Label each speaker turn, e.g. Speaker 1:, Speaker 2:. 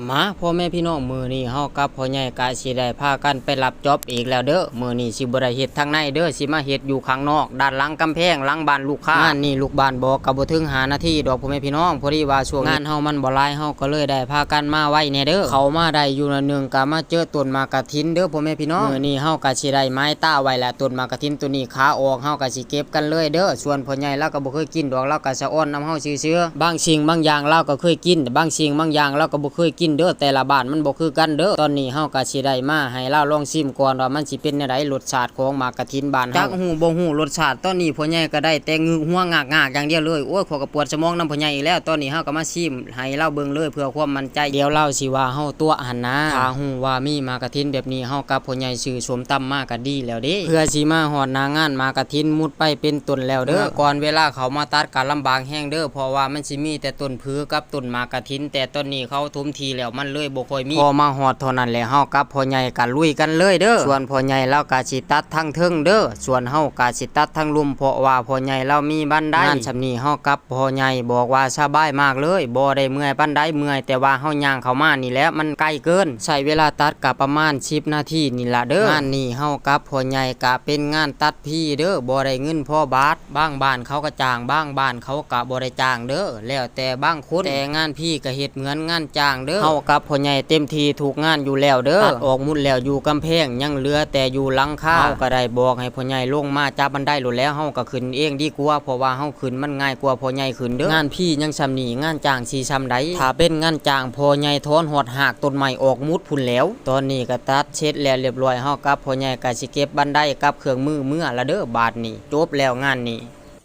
Speaker 1: มาพ่อแม่พี่น้องมือนี้เฮากับพ่อใหญ่กะสิได้พากันไปรับจ็อบอีกแล้วเด้อมือนี้สิบ่ได้เฮ็ดทางในเด้อสิมาเฮ็ดอยู่ข้างนอกด้านหลังกำแพงหลังบ้านลูกค้างานนี้ลูกบ้านบอกก็บ่ถึง5นาทีดอกพ่อแม่พี่น้องพอดีว่าช่วงงานเฮามันบ่หลายเฮาก็เลยได้พากันมาไว้แน่เด้อเข้ามาได้อยู่ละนึงก็มาเจอต้นมากระถินเด้อพ่อแม่พี่น้องมือนี้เฮาก็สิได้ไม้ต้าไว้แล้วต้นมากระถินตัวนี้ขาออกเฮาก็สิเก็บกันเลยเด้อส่วนพ่อใหญ่เราก็บ่เคยกินดอกเราก็สะอ้อนนำเฮาซื่อๆบางสิ่งบางอย่างเราก็เคยกินแต่บางสิ่งบางอย่างเราก็บ่เคยกินเด้อแต่ละบ้านมันบ่คือกันเด้อตอนนี้เฮาก็สิได้มาให้เราลองชิมก่อนว่ามันสิเป็นแนวใดรสชาติของหมากกะถินบ้านเฮาจักฮู้บ่ฮู้รสชาติตอนนี้พ่อใหญ่ก็ได้แต่งึกหัวงากๆอย่างเดียวเลยโอ้ยขอยก็ปวดสมองนำพ่อใหญ่อีกแล้วตอนนี้เฮาก็มาชิมให้เราเบิ่งเลยเพื่อความมั่นใจเดี๋ยวเราสิว่าเฮาตัวหันนะถ้าฮู้ว่ามีหมากกะถินแบบนี้เฮากับพ่อใหญ่ซื้อสมตำมาก็ดีแล้วเด้เพื่อสิมาฮอดหน้างานหมากกะถินมุดไปเป็นต้นแล้วเด้อก่อนเวลาเขามาตัดก็ลำบากแฮงเด้อเพราะว่ามันสิมีแต่ต้นผือกับต้นหมากกะถินแต่ตอนนี้เขาถมทีแล้วมันเลยบ่ค่อยมีพอมาฮอดเท่านั้นแหละเฮากับพ่อใหญ่ก็ลุยกันเลยเด้อส่วนพ่อใหญ่เราก็สิตัดทั้งเทิงเด้อส่วนเฮาก็สิตัดทั้งลุ่มเพราะว่าพ่อใหญ่เรามีบันไดนั่นซำนี้เฮากับพ่อใหญ่บอกว่าสบายมากเลยบ่ได้เมื่อยปานใดเมื่อยแต่ว่าเฮาย่างเข้ามานี่แหละมันไกลเกินใช้เวลาตัดก็ประมาณ10นาทีนี่ล่ะเด้องานนี้เฮากับพ่อใหญ่ก็เป็นงานตัดพี่เด้อบ่ได้เงินพอบาทบางบ้านเขาก็จ้างบางบ้านเขาก็บ่ได้จ้างเด้อแล้วแต่บางคนแต่งานพี่ก็เฮ็ดเหมือนงานจ้างเด้อเฮากับพ่อใหญ่เต็มที่ทุกงานอยู่แล้วเด้อตัดออกหมดแล้วอยู่กำแพงยังเหลือแต่อยู่หลังคาเฮาก็ได้บอกให้พ่อใหญ่ลงมาจับบันไดโลดแล้วเฮาก็ขึ้นเองดีกว่าเพราะว่าเฮาขึ้นมันง่ายกว่าพ่อใหญ่ขึ้นเด้องานพี่ยังซ้ำนี้งานจ้างสิซ้ำใดถ้าเป็นงานจ้างพ่อใหญ่ถอนหดหากต้นไม้ออกมุดพุ่นแล้วตอนนี้ก็ตัดเสร็จแล้วเรียบร้อยเฮากับพ่อใหญ่ก็สิเก็บบันไดกับเครื่องมือเมื่อละเด้อบาดนี้จบแล้วงานนี้